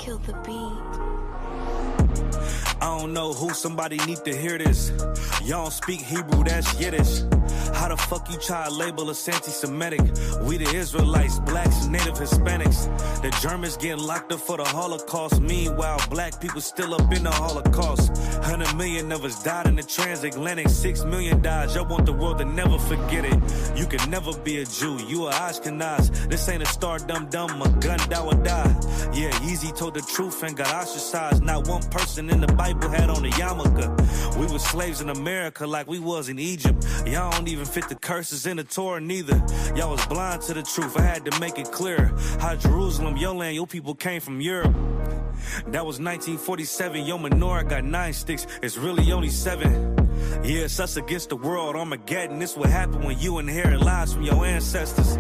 kill the beat. I don't know who, somebody need to hear this. Y'all don't speak Hebrew, that's Yiddish. How the fuck you try to label us anti-Semitic? We the Israelites, blacks and native Hispanics. The Germans getting locked up for the Holocaust. Meanwhile, black people still up in the Holocaust. 100 million of us died in the transatlantic. 6 million died. Y'all want the world to never forget it. You can never be a Jew. You a Ashkenaz. This ain't a star dum-dum. A gun die or die. Yeah, Yeezy told the truth and got ostracized. Not one person in the Bible had on a yarmulke. We were slaves in America like we was in Egypt. Y'all don't even fit the curses in the Torah neither. Y'all was blind to the truth. I had to make it clear how Jerusalem, your land, your people came from Europe. That was 1947. Your menorah got 9 sticks. It's really only 7. Yeah, it's us against the world. Armageddon. This what happened when you inherit lies from your ancestors.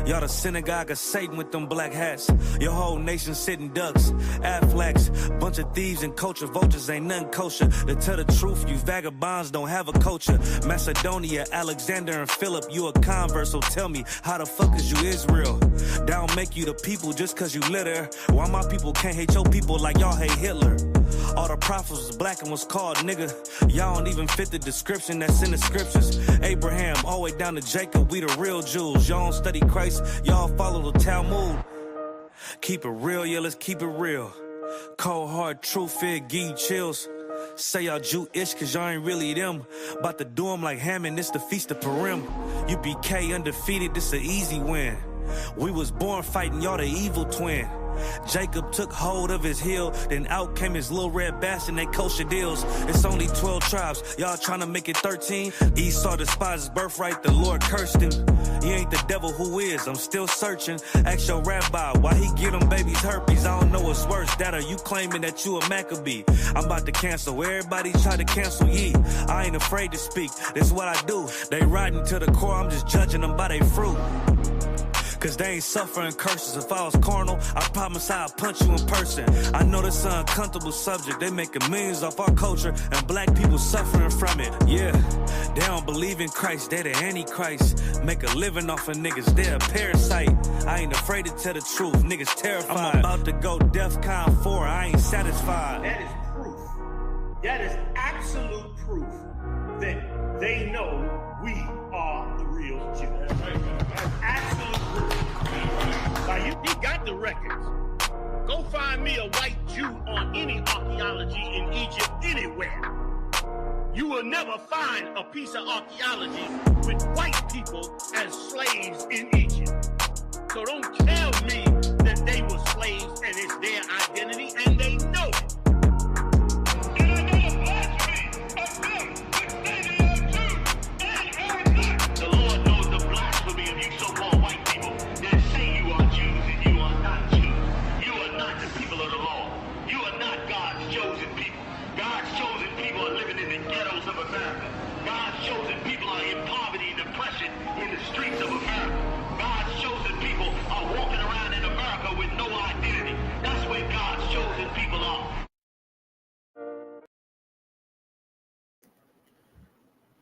Y'all the synagogue of Satan with them black hats. Your whole nation sitting ducks, Aflacs. Bunch of thieves and culture vultures, ain't nothing kosher. To tell the truth, you vagabonds don't have a culture. Macedonia, Alexander and Philip, you a convert, so tell me, how the fuck is you Israel? That don't make you the people just cause you litter. Why my people can't hate your people like y'all hate Hitler? All the prophets was black and was called nigga. Y'all don't even fit the description that's in the scriptures. Abraham, all the way down to Jacob, we the real Jews. Y'all don't study Christ, y'all follow the Talmud. Keep it real, yeah, let's keep it real. Cold hard truth, it give you chills. Say y'all Jewish cause y'all ain't really them. About to do them like Hammond, this the feast of Purim. UPK undefeated, this an easy win. We was born fighting, y'all the evil twin. Jacob took hold of his heel, then out came his little red bastard and they kosher deals. It's only 12 tribes, y'all trying to make it 13. Esau despised his birthright, the Lord cursed him. He ain't the devil who is, I'm still searching. Ask your rabbi, why he get them babies herpes? I don't know what's worse, that or you claiming that you a Maccabee. I'm about to cancel, everybody try to cancel ye. I ain't afraid to speak, that's what I do. They riding to the core, I'm just judging them by their fruit. Cause they ain't suffering curses. If I was carnal, I promise I'd punch you in person. I know this an uncomfortable subject. They making millions off our culture and black people suffering from it. Yeah, they don't believe in Christ. They the Antichrist. Make a living off of niggas. They a parasite. I ain't afraid to tell the truth. Niggas terrified. I'm about to go DEFCON 4. I ain't satisfied. That is proof. That is absolute proof that they know we are the real Jews. That's absolute proof. Now, he got the records. Go find me a white Jew on any archaeology in Egypt anywhere. You will never find a piece of archaeology with white people as slaves in Egypt. So don't tell me that they were slaves and it's their identity, and they know it.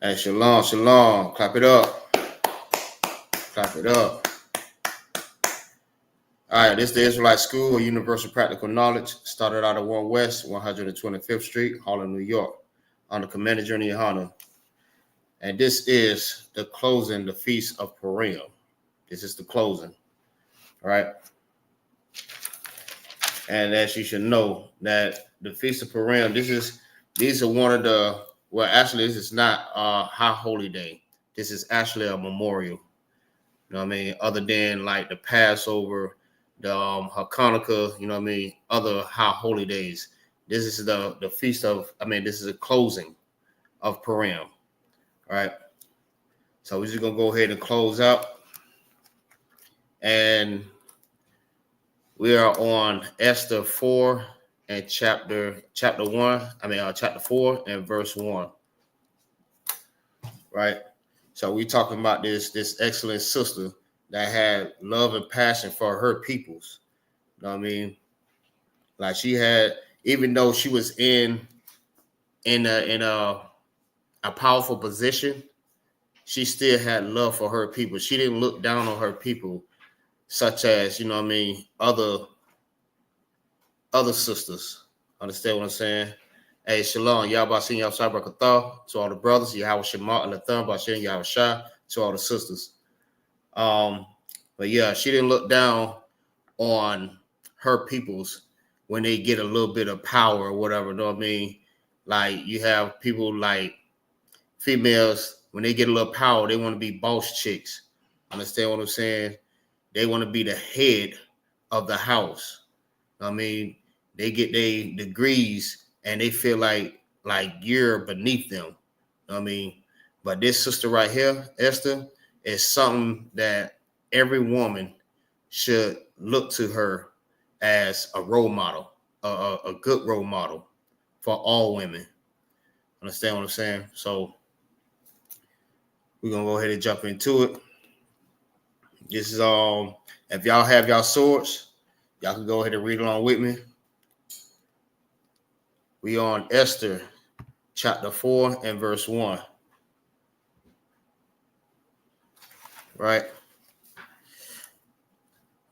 Hey, shalom, shalom. Clap it up. Clap it up. All right, this is the Israelite School of Universal Practical Knowledge. Started out at 1 West, 125th Street, Harlem, New York, on the Commander Journey Yahanna. And this is the closing, the Feast of Purim. This is the closing. All right. And as you should know, that the Feast of Purim, these are one of the, well, actually, this is not a high holy day. This is actually a memorial. You know what I mean? Other than like the Passover, the Hanukkah, you know what I mean? Other high holy days. This is the feast of, this is a closing of Purim. All right. So we're just going to go ahead and close out. And we are on Esther 4 and chapter 4 and verse 1. Right. So we talking about this excellent sister that had love and passion for her peoples. You know what I mean? Like she had, even though she was in a powerful position, she still had love for her people. She didn't look down on her people, such as, you know what I mean, other other sisters. Understand what I'm saying? Hey, Shalom, Yahweh Shem Yahweh Barakatah, to all the brothers, Yahweh Shema and Latham, Bashem Yahweh Shah, to all the sisters. But yeah, she didn't look down on her peoples when they get a little bit of power or whatever, you know what I mean? Like, you have people like females, when they get a little power, they want to be boss chicks. Understand what I'm saying? They want to be the head of the house. I mean, they get their degrees and they feel like you're beneath them. I mean, but this sister right here, Esther, is something that every woman should look to her as a role model, a good role model for all women. Understand what I'm saying? So we're gonna go ahead and jump into it. This is if y'all have y'all swords, y'all can go ahead and read along with me. We on Esther chapter 4 and verse 1. Right?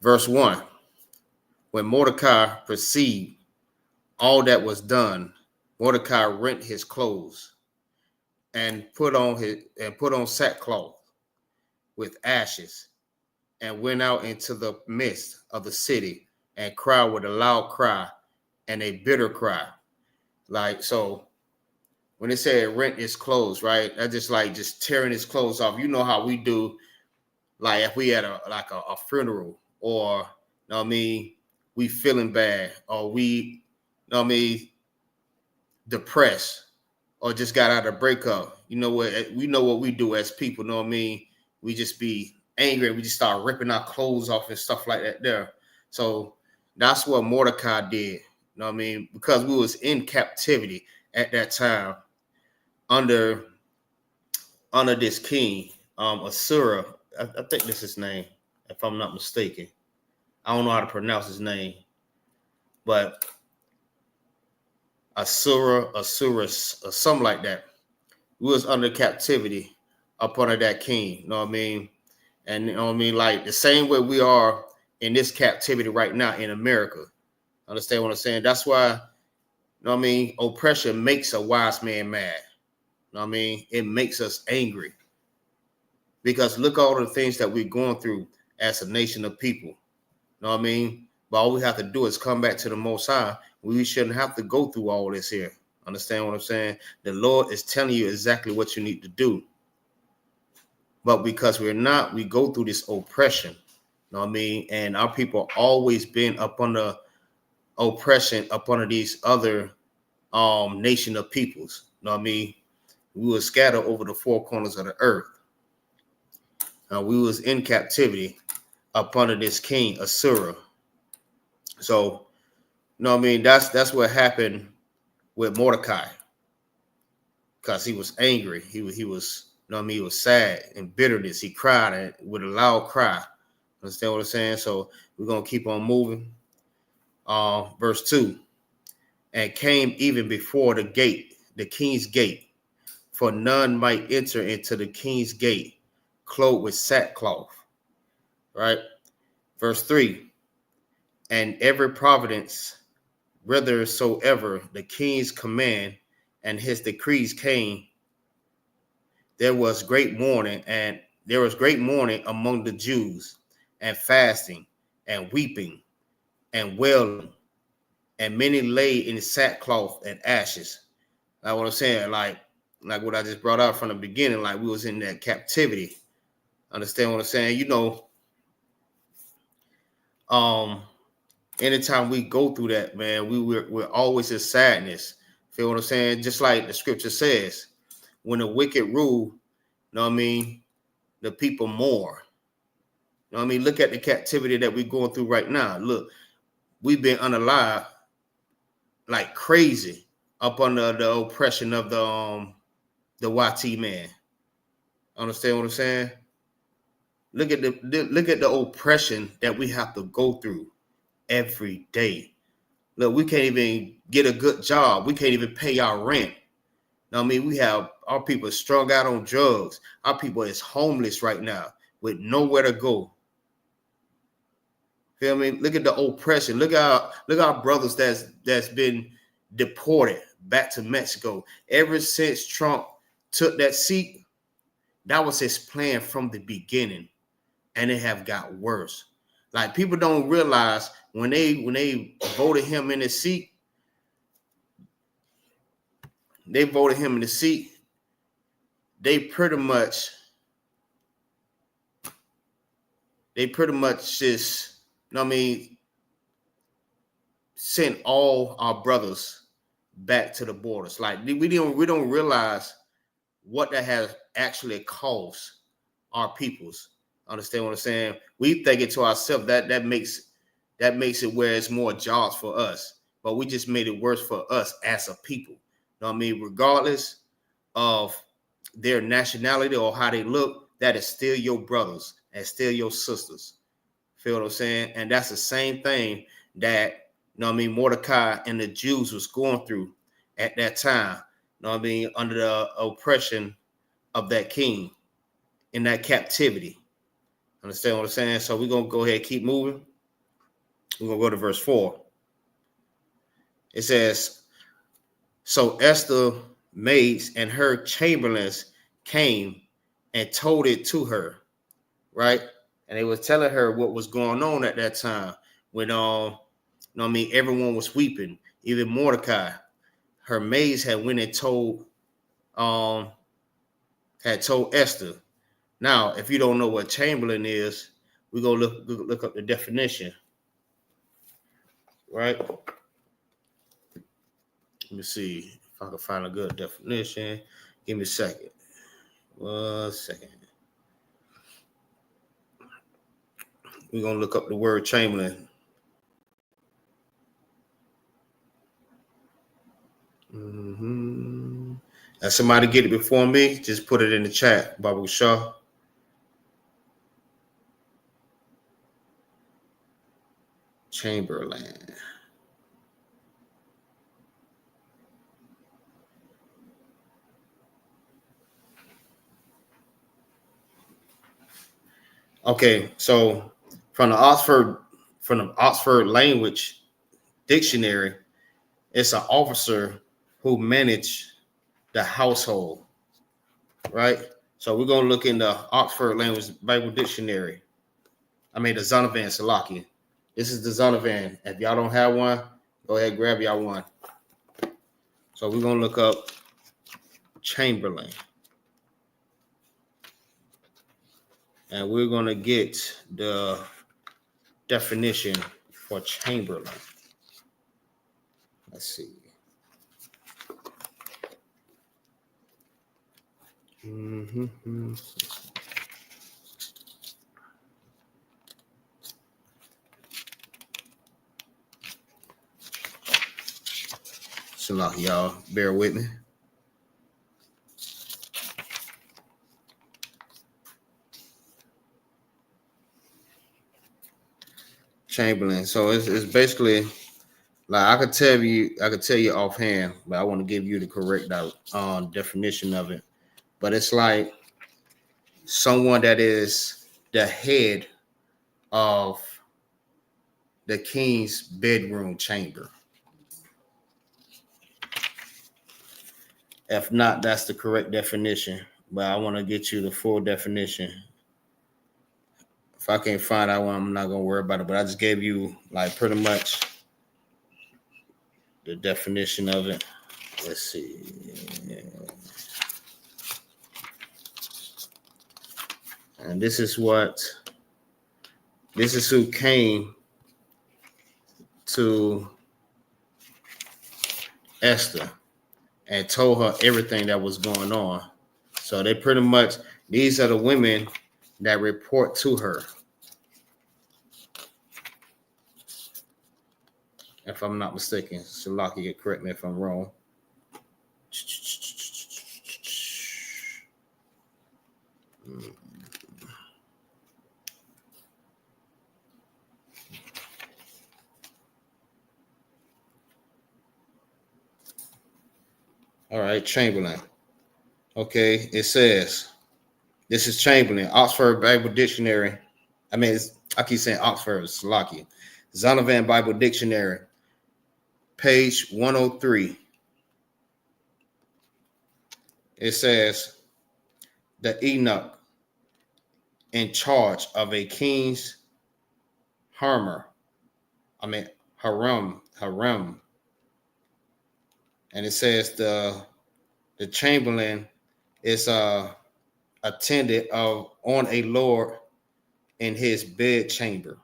Verse 1. When Mordecai perceived all that was done, Mordecai rent his clothes and put on sackcloth with ashes, and went out into the midst of the city and cried with a loud cry and a bitter cry. Like, so when they say rent his clothes, right? That's just tearing his clothes off. You know how we do, like if we had a funeral, or you know what I mean, we feeling bad, or we, you know what I mean, depressed, or just got out of a breakup. You know what we do as people, you know what I mean? We just be angry and we just start ripping our clothes off and stuff like that there. So that's what Mordecai did. You know what I mean? Because we was in captivity at that time under this king, Asura. I think this is his name, if I'm not mistaken. I don't know how to pronounce his name, but Asura, or something like that. We was under captivity up under that king. You know what I mean? And you know what I mean? Like the same way we are in this captivity right now in America. Understand what I'm saying? That's why, you know what I mean, oppression makes a wise man mad. You know what I mean? It makes us angry. Because look at all the things that we're going through as a nation of people. You know what I mean? But all we have to do is come back to the Most High. We shouldn't have to go through all this here. Understand what I'm saying? The Lord is telling you exactly what you need to do. But because we go through this oppression. You know what I mean? And our people always been up under oppression, up under these other nation of peoples. You know what I mean? We were scattered over the four corners of the earth. We was in captivity up under this king, Asura. So, you know what I mean? That's what happened with Mordecai. Because he was angry. He was, you know what I mean? He was sad and bitterness. He cried with a loud cry. Understand what I'm saying? So we're going to keep on moving. Verse 2. And came even before the gate, the king's gate, for none might enter into the king's gate, clothed with sackcloth. Right? Verse 3. And every providence, whithersoever the king's command and his decrees came, there was great mourning among the Jews, and fasting and weeping and wailing, and many lay in sackcloth and ashes. Like what I'm saying, like what I just brought out from the beginning, like we was in that captivity. Understand what I'm saying? You know, anytime we go through that, man, we're always in sadness. Feel what I'm saying? Just like the scripture says, when the wicked rule, you know what I mean, the people mourn. You know what I mean? Look at the captivity that we're going through right now. Look, we've been unalive like crazy up under the oppression of the YT man. Understand what I'm saying? Look at the oppression that we have to go through every day. Look, we can't even get a good job. We can't even pay our rent. I mean, we have our people strung out on drugs. Our people is homeless right now with nowhere to go. Feel me? Look at the oppression. Look at our brothers that's been deported back to Mexico. Ever since Trump took that seat, that was his plan from the beginning, and it have got worse. Like, people don't realize when they voted him in the seat, they pretty much just, you know what I mean, sent all our brothers back to the borders. Like, we don't realize what that has actually cost our peoples. Understand what I'm saying? We think it to ourselves that makes it where it's more jobs for us, but we just made it worse for us as a people. You know what I mean? Regardless of their nationality or how they look, that is still your brothers and still your sisters. Feel what I'm saying? And that's the same thing that, you know what I mean, Mordecai and the Jews was going through at that time. You know what I mean? Under the oppression of that king in that captivity. Understand what I'm saying? So we're going to go ahead and keep moving. We're going to go to verse 4. It says, so Esther maids and her chamberlains came and told it to her, right? And they was telling her what was going on at that time when, you know what I mean, everyone was weeping. Even Mordecai, her maids had went and told Esther. Now, if you don't know what chamberlain is, we go look up the definition, right? Let me see if I can find a good definition. Give me a second. 1 second. We're going to look up the word chamberlain. And somebody get it before me, just put it in the chat, Babu Shah. Chamberlain. Okay, so from the Oxford Language Dictionary, it's an officer who managed the household, right? So we're gonna look in the Oxford Language Bible Dictionary. I mean the Zonovan Salaki. This is the Zonovan. If y'all don't have one, go ahead and grab y'all one. So we're gonna look up Chamberlain. And we're going to get the definition for Chamberlain. Let's see. So, y'all, bear with me. Chamberlain. So it's basically like I could tell you offhand, but I want to give you the correct definition of it. But it's like someone that is the head of the king's bedroom chamber. If not, that's the correct definition. But I want to get you the full definition. If I can't find that one, I'm not gonna worry about it. But I just gave you like pretty much the definition of it. Let's see. And this is who came to Esther and told her everything that was going on. So they pretty much, these are the women that report to her. If I'm not mistaken, Salaki, correct me if I'm wrong. All right, Chamberlain. Okay, it says, this is Chamberlain, Oxford Bible Dictionary, I mean, I keep saying Oxford, Slocky. Zondervan Bible Dictionary, page 103. It says, the eunuch in charge of a king's harem. Harem. And it says the chamberlain is attendant on a lord in his bed chamber.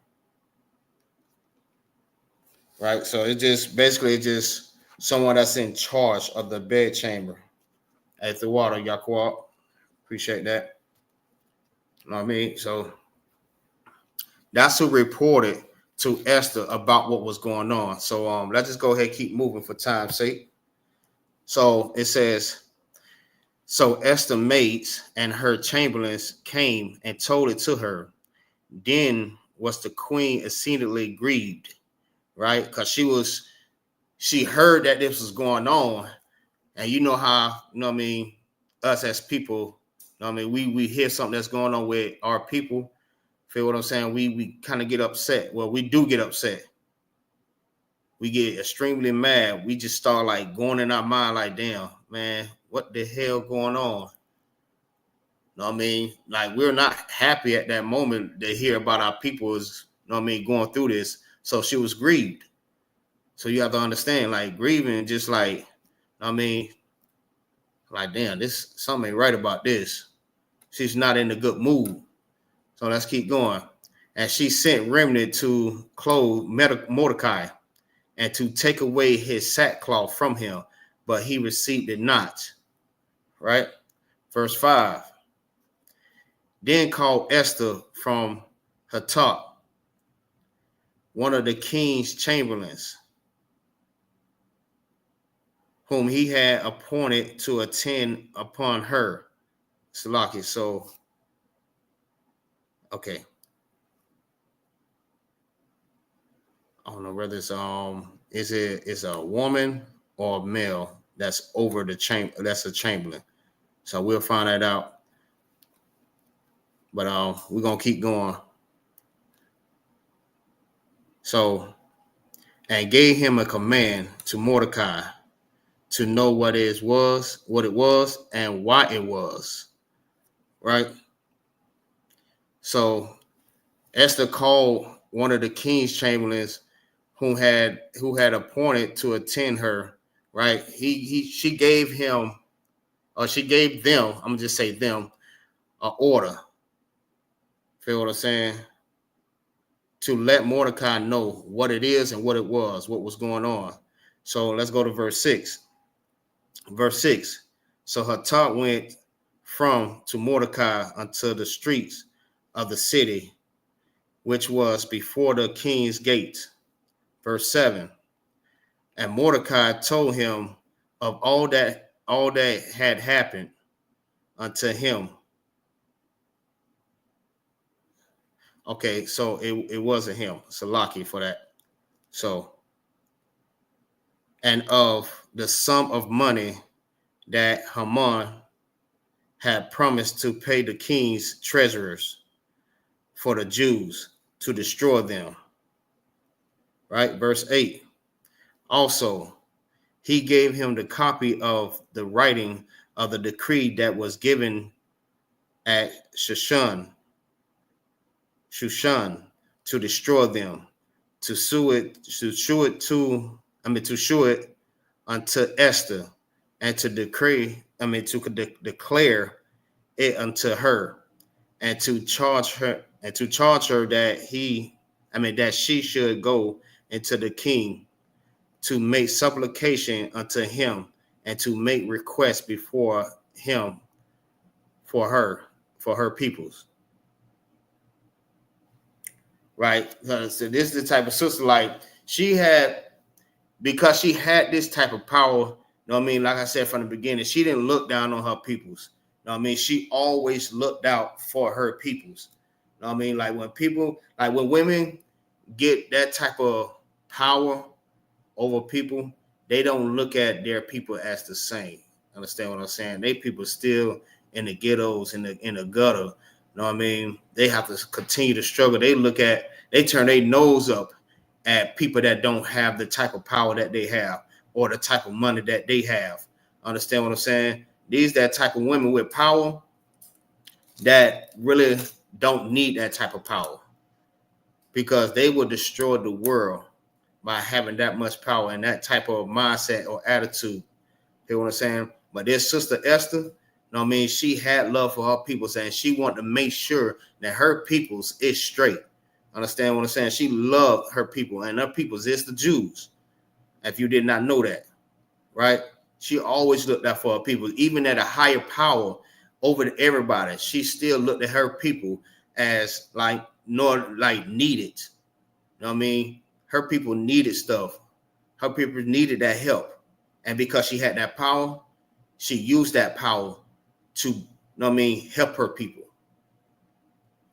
Right? So it's just someone that's in charge of the bed chamber. At the water, Yaquab. Appreciate that. You know what I mean? So that's who reported to Esther about what was going on. So let's just go ahead and keep moving for time's sake. So it says, so Esther maids and her chamberlains came and told it to her. Then was the queen exceedingly grieved, right? Because she heard that this was going on. And you know how, you know what I mean, us as people, you know what I mean, we hear something that's going on with our people. Feel what I'm saying? We kind of get upset. Well, we do get upset. We get extremely mad. We just start like going in our mind like, damn, man, what the hell going on? You know what I mean? Like, we're not happy at that moment to hear about our people is, you know what I mean, going through this. So she was grieved. So you have to understand, like, grieving just like, you know what I mean, like, damn, this something ain't right about this. She's not in a good mood. So let's keep going. And she sent remnant to clothe Mordecai and to take away his sackcloth from him, but he received it not. Right? Verse 5. Then called Esther from Hattat, one of the king's chamberlains, whom he had appointed to attend upon her. Salaki. So, okay. I don't know whether it's a woman or a male that's over the chamber. That's a chamberlain. So we'll find that out. But we're gonna keep going. So, and gave him a command to Mordecai to know what it was, and why it was. Right. So Esther called one of the king's chamberlains who had appointed to attend her. Right. She gave them. I'm gonna just say them, an order. Feel what I'm saying? To let Mordecai know what it is and what it was, what was going on. So let's go to verse 6. Verse 6. So Hattat went from to Mordecai unto the streets of the city, which was before the king's gate. Verse 7. And Mordecai told him of all that had happened unto him. Okay, so it wasn't him. It's a lucky for that. So, and of the sum of money that Haman had promised to pay the king's treasurers for the Jews to destroy them. Right? Verse 8. Also, he gave him the copy of the writing of the decree that was given at Shushan to destroy them, to show it unto Esther, and to declare it unto her, and to charge her that she should go into the king to make supplication unto him, and to make request before him for her peoples. Right? So this is the type of sister, like, because she had this type of power, you know what I mean? Like I said from the beginning, she didn't look down on her peoples. You know what I mean? She always looked out for her peoples. You know what I mean? Like when women get that type of power over people, they don't look at their people as the same. Understand what I'm saying? They people still in the ghettos, in the gutter. You know what I mean? They have to continue to struggle. They turn their nose up at people that don't have the type of power that they have or the type of money that they have. Understand what I'm saying? These that type of women with power that really don't need that type of power, because they will destroy the world by having that much power and that type of mindset or attitude. You know what I'm saying? But this sister Esther, you know what I mean, she had love for her people, and she wanted to make sure that her peoples is straight. Understand what I'm saying? She loved her people, and her peoples is the Jews. If you did not know that, right? She always looked out for her people, even at a higher power over everybody. She still looked at her people as like needed. You know what I mean? Her people needed stuff. Her people needed that help. And because she had that power, she used that power to, you know what I mean, help her people.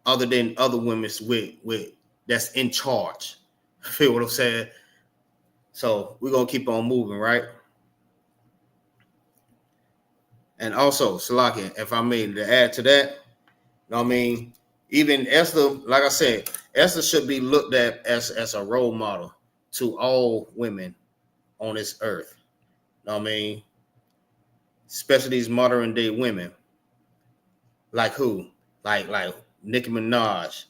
Other than other women with that's in charge. Feel what I'm saying? So we're gonna keep on moving, right? And also, Salakia, if I may to add to that, you know what I mean, even Esther, like I said, Esther should be looked at as a role model to all women on this earth. You know what I mean? Especially these modern day women. Like who? Like Nicki Minaj,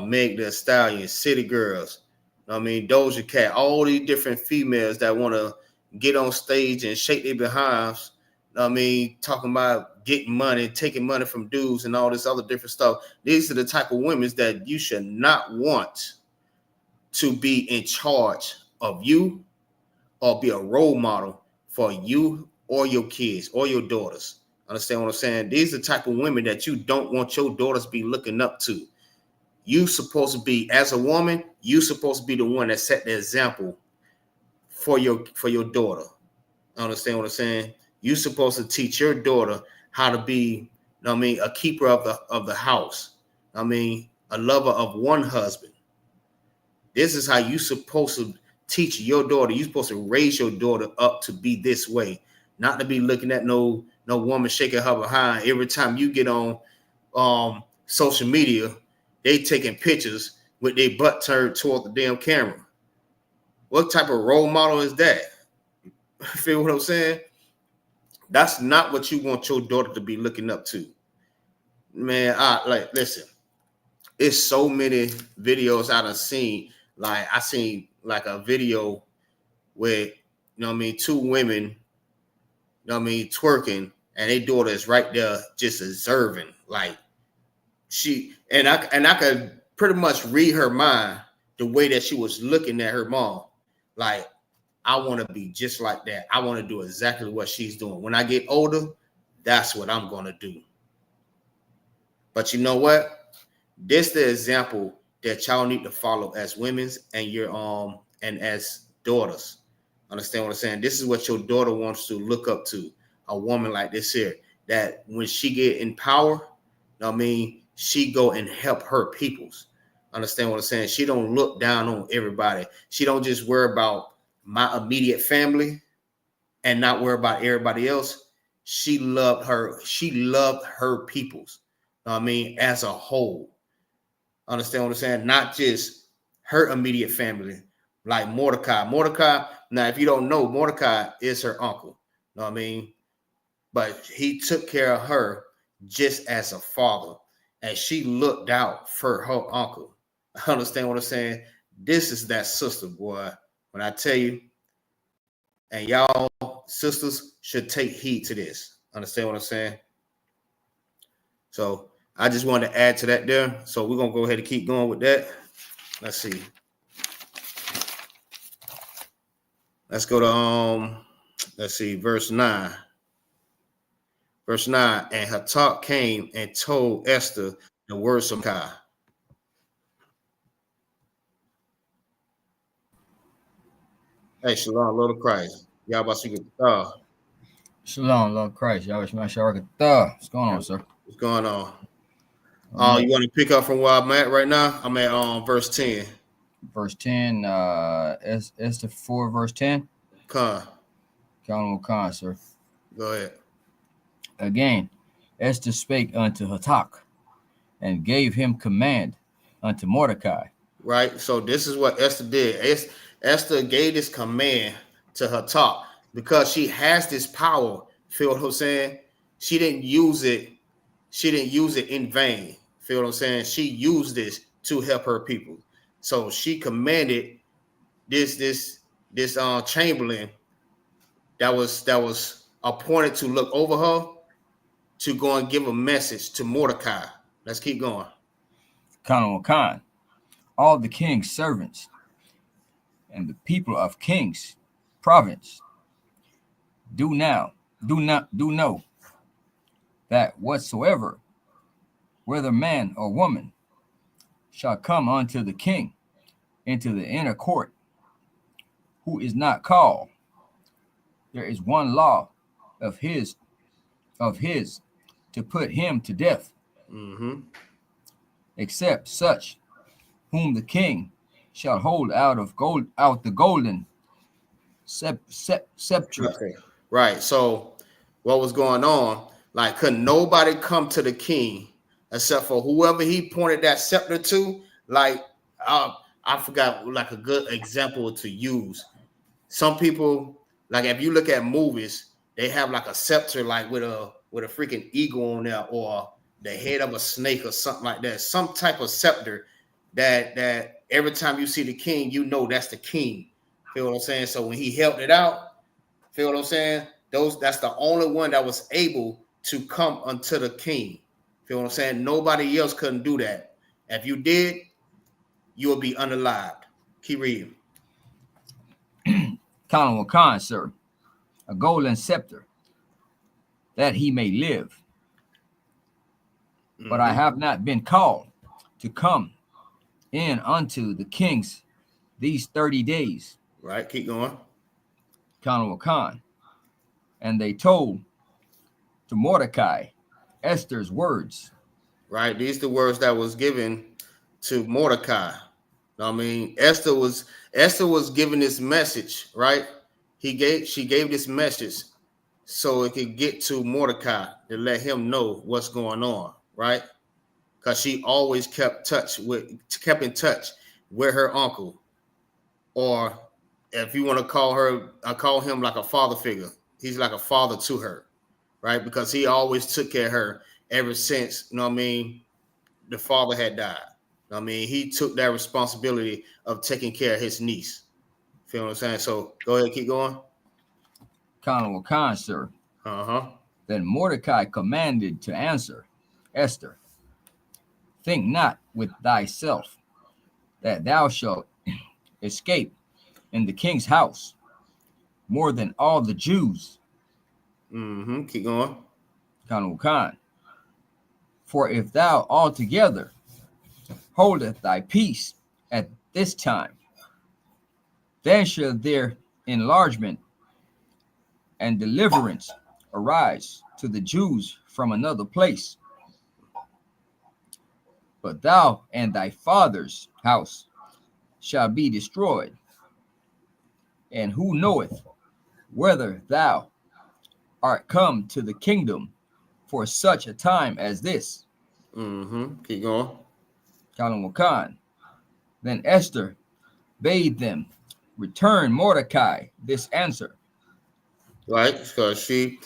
Meg Thee Stallion, City Girls. You know what I mean? Doja Cat, all these different females that want to get on stage and shake their behinds. You know what I mean? Talking about getting money, taking money from dudes and all this other different stuff. These are the type of women that you should not want to be in charge of you or be a role model for you or your kids or your daughters. Understand what I'm saying? These are the type of women that you don't want your daughters to be looking up to. You supposed to be, as a woman, you supposed to be the one that set the example for your daughter. Understand what I'm saying? You supposed to teach your daughter how to be, you know what I mean, a keeper of the house. I mean, a lover of one husband. This is how you supposed to teach your daughter. You're supposed to raise your daughter up to be this way, not to be looking at no woman shaking her behind every time you get on social media. They taking pictures with their butt turned toward the damn camera. What type of role model is that? Feel what I'm saying? That's not what you want your daughter to be looking up to. Man, listen, it's so many videos I done seen. Like I seen like a video where, you know what I mean, two women, you know what I mean, twerking, and their daughter is right there just observing. Like I could pretty much read her mind the way that she was looking at her mom. Like, I want to be just like that. I want to do exactly what she's doing. When I get older, that's what I'm going to do. But you know what? This the example that y'all need to follow as women and your and as daughters. Understand what I'm saying? This is what your daughter wants to look up to. A woman like this here, that when she get in power, you know what I mean, she go and help her peoples. Understand what I'm saying? She don't look down on everybody. She don't just worry about my immediate family and not worry about everybody else. She loved her peoples. You know what I mean? As a whole. Understand what I'm saying? Not just her immediate family, like Mordecai. Mordecai, now if you don't know, Mordecai is her uncle. You know what I mean? But he took care of her just as a father, and she looked out for her uncle. Understand what I'm saying? This is that sister, boy. When I tell you, and y'all sisters should take heed to this. Understand what I'm saying? So I just wanted to add to that there. So we're gonna go ahead and keep going with that. Let's see. Let's go to let's see, verse 9. Verse 9, and Hatak came and told Esther the words of God. Hey, Shalom, Lord of Christ. Y'all about to get Shalom, Lord Christ. Y'all wish my Sharakatah. What's going on, sir? What's going on? You want to pick up from where I'm at right now? I'm at verse 10. Verse 10, Esther 4, verse 10. Con, Sir. go ahead. Again, Esther spake unto Hatak, and gave him command unto Mordecai. Right. So this is what Esther did. Esther gave this command to her top because she has this power. Feel what I'm saying? She didn't use it. She didn't use it in vain. Feel what I'm saying? She used this to help her people. So she commanded this chamberlain that was appointed to look over her to go and give a message to Mordecai. Let's keep going. Khan, all the king's servants and the people of king's province do know that whatsoever, whether man or woman, shall come unto the king into the inner court, who is not called, there is one law of his to put him to death, except such whom the king shall hold out the golden scepter. Okay. Right. So what was going on? Like, couldn't nobody come to the king except for whoever he pointed that scepter to? Like, I forgot like a good example to use. Some people, like if you look at movies, they have like a scepter, like with a freaking eagle on there, or the head of a snake or something like that. Some type of scepter that every time you see the king, you know that's the king. Feel what I'm saying? So when he held it out, feel what I'm saying? That's the only one that was able to come unto the king. Feel what I'm saying? Nobody else couldn't do that. If you did, you will be unalived. Keep reading. Khan, sir, a golden scepter, that he may live. But I have not been called to come in unto the kings these 30 days. Right, keep going. Khan, and they told to Mordecai Esther's words. Right, these are the words that was given to Mordecai. I mean, Esther was giving this message, right? She gave this message so it could get to Mordecai to let him know what's going on, right? Because she always kept in touch with her uncle, or if you want to call her, I call him like a father figure. He's like a father to her, right? Because he always took care of her ever since, you know what I mean, the father had died. I mean, he took that responsibility of taking care of his niece. Feel what I'm saying? So go ahead, keep going. Khan, sir. Then Mordecai commanded to answer Esther, think not with thyself that thou shalt escape in the king's house more than all the Jews. Keep going. Khan. For if thou altogether holdeth thy peace at this time, then shall their enlargement and deliverance arise to the Jews from another place. But thou and thy father's house shall be destroyed. And who knoweth whether thou art come to the kingdom for such a time as this? Keep going. Khan. Then Esther bade them return Mordecai this answer. Right, because she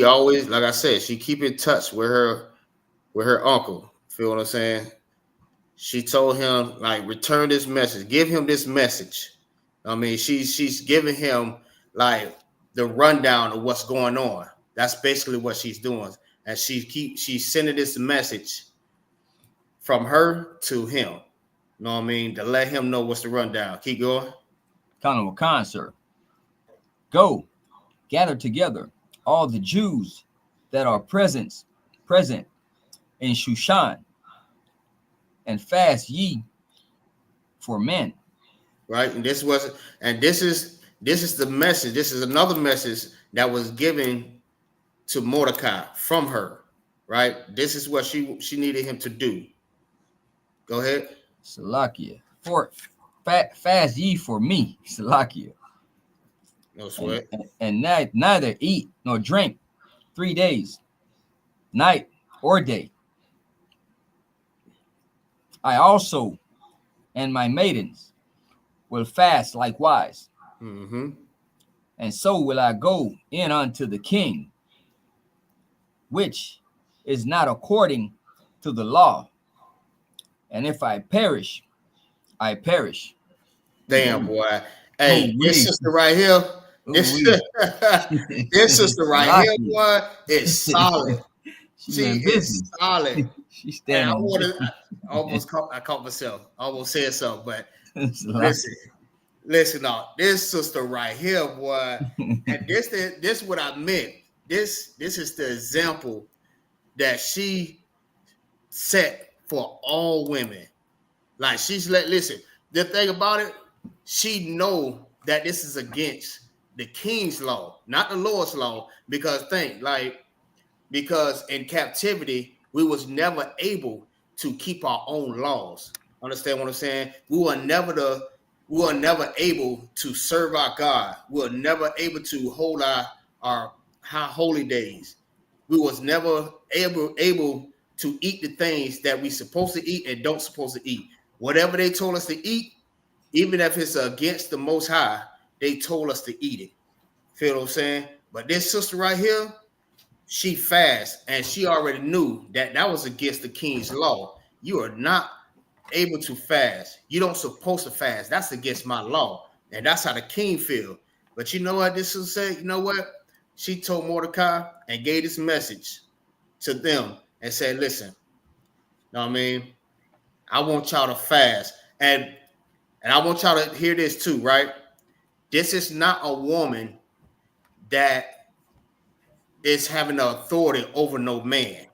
always, like I said, she keep in touch with her uncle. Feel what I'm saying? She told him, like, return this message, give him this message. I mean, she's giving him like the rundown of what's going on. That's basically what she's doing, and she's sending this message from her to him. You know what I mean? To let him know what's the rundown. Keep going. Khan, sir. Go, gather together all the Jews that are present in Shushan, and fast ye for men. Right, and this is the message. This is another message that was given to Mordecai from her. Right, this is what she needed him to do. Go ahead. Salakia. For fast ye for me, Salakia. No sweat. And neither eat nor drink 3 days, night or day. I also and my maidens will fast likewise. Mm-hmm. And so will I go in unto the king, which is not according to the law. And if I perish, I perish. Damn, boy. Oh, Hey, this sister right here, this this sister right here, boy, is solid. She is business. solid. She And I stand on wanted, I caught myself. I almost said something, but business. listen, now this sister right here, boy, and this what I meant. This is the example that she set for all women. Like listen, the thing about it, she know that this is against the king's law, not the Lord's law, because in captivity, we was never able to keep our own laws. Understand what I'm saying? We were never able to serve our God. We were never able to hold our high holy days. We was never able to eat the things that we supposed to eat and don't supposed to eat. Whatever they told us to eat, even if it's against the Most High, they told us to eat it. Feel what I'm saying? But this sister right here, she fast, and she already knew that was against the king's law. You are not able to fast. You don't supposed to fast. That's against my law, and that's how the king feel. But you know what this sister said? You know what? She told Mordecai and gave this message to them and said, listen, you know what I mean? I want y'all to fast. And I want y'all to hear this too, right? This is not a woman that is having the authority over no man.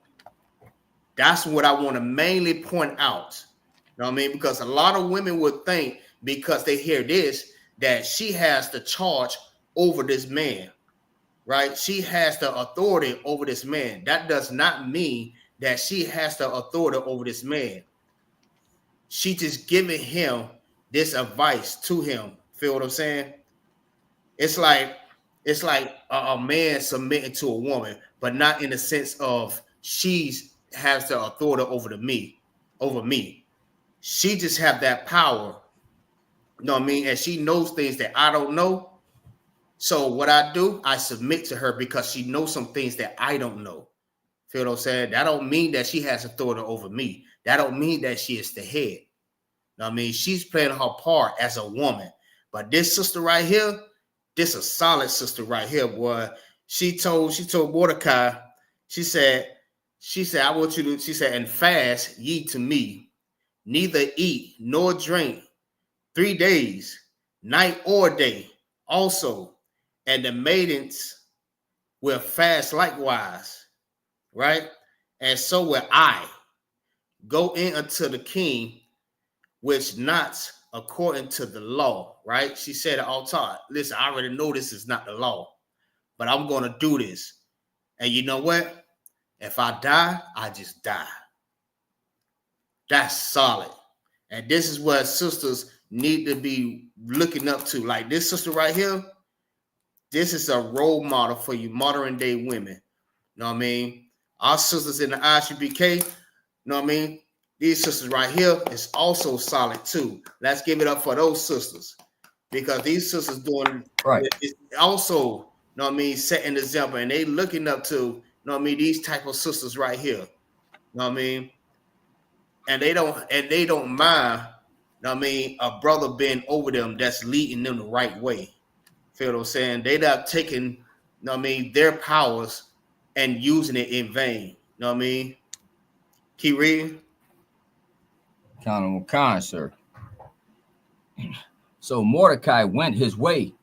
That's what I want to mainly point out. You know what I mean? Because a lot of women would think, because they hear this, that she has the charge over this man, right? She has the authority over this man. That does not mean that she has the authority over this man. She just giving him this advice to him. Feel what I'm saying? It's like a man submitting to a woman, but not in the sense of she's has the authority over me. She just have that power. You know what I mean? And she knows things that I don't know. So what I do, I submit to her because she knows some things that I don't know. Feel what I'm saying? That don't mean that she has authority over me. That don't mean that she is the head. You know what I mean? She's playing her part as a woman. But this sister right here, this a solid sister right here, boy. She told Mordecai, she said, I want you to, she said, and fast ye to me, neither eat nor drink 3 days, night or day, also, and the maidens will fast likewise, right? And so will I go in unto the king, which not according to the law, right? She said it all time. Listen, I already know this is not the law, but I'm going to do this. And you know what? If I die, I just die. That's solid. And this is what sisters need to be looking up to. Like this sister right here, this is a role model for you modern day women. You know what I mean? Our sisters in the Isupk, you know what I mean? These sisters right here is also solid too. Let's give it up for those sisters, because these sisters doing right. It's also, you know what I mean, setting the example, and they looking up to, you know what I mean, these type of sisters right here. You know what I mean? And they don't mind, you know what I mean, a brother being over them that's leading them the right way. Feel what I'm saying? They not taking, you know what I mean, their powers and using it in vain. You know what I mean? Keep reading. Khan, sir. So Mordecai went his way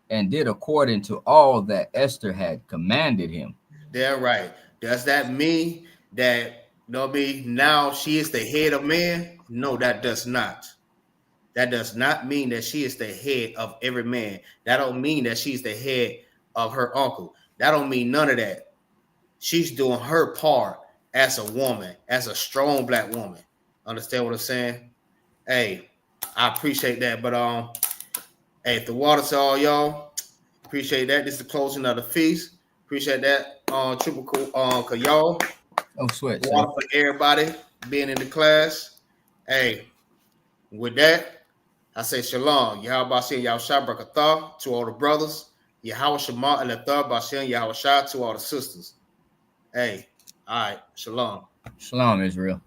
and did according to all that Esther had commanded him. They're right. Does that mean that, you know what I mean, now she is the head of man? No, that does not. That does not mean that she is the head of every man. That don't mean that she's the head of her uncle. That don't mean none of that. She's doing her part as a woman, as a strong black woman. Understand what I'm saying? Hey, I appreciate that. But hey, the water to all y'all. Appreciate that. This is the closing of the feast. Appreciate that. Triple y'all. Oh, sweat. Water for everybody being in the class. Hey, with that, I say shalom. Yahweh Bashem, Yahushua Brakatah to all the brothers. Yahweh Shema and Athar Bashem, Yahushua to all the sisters. Hey, all right, shalom. Shalom, Israel.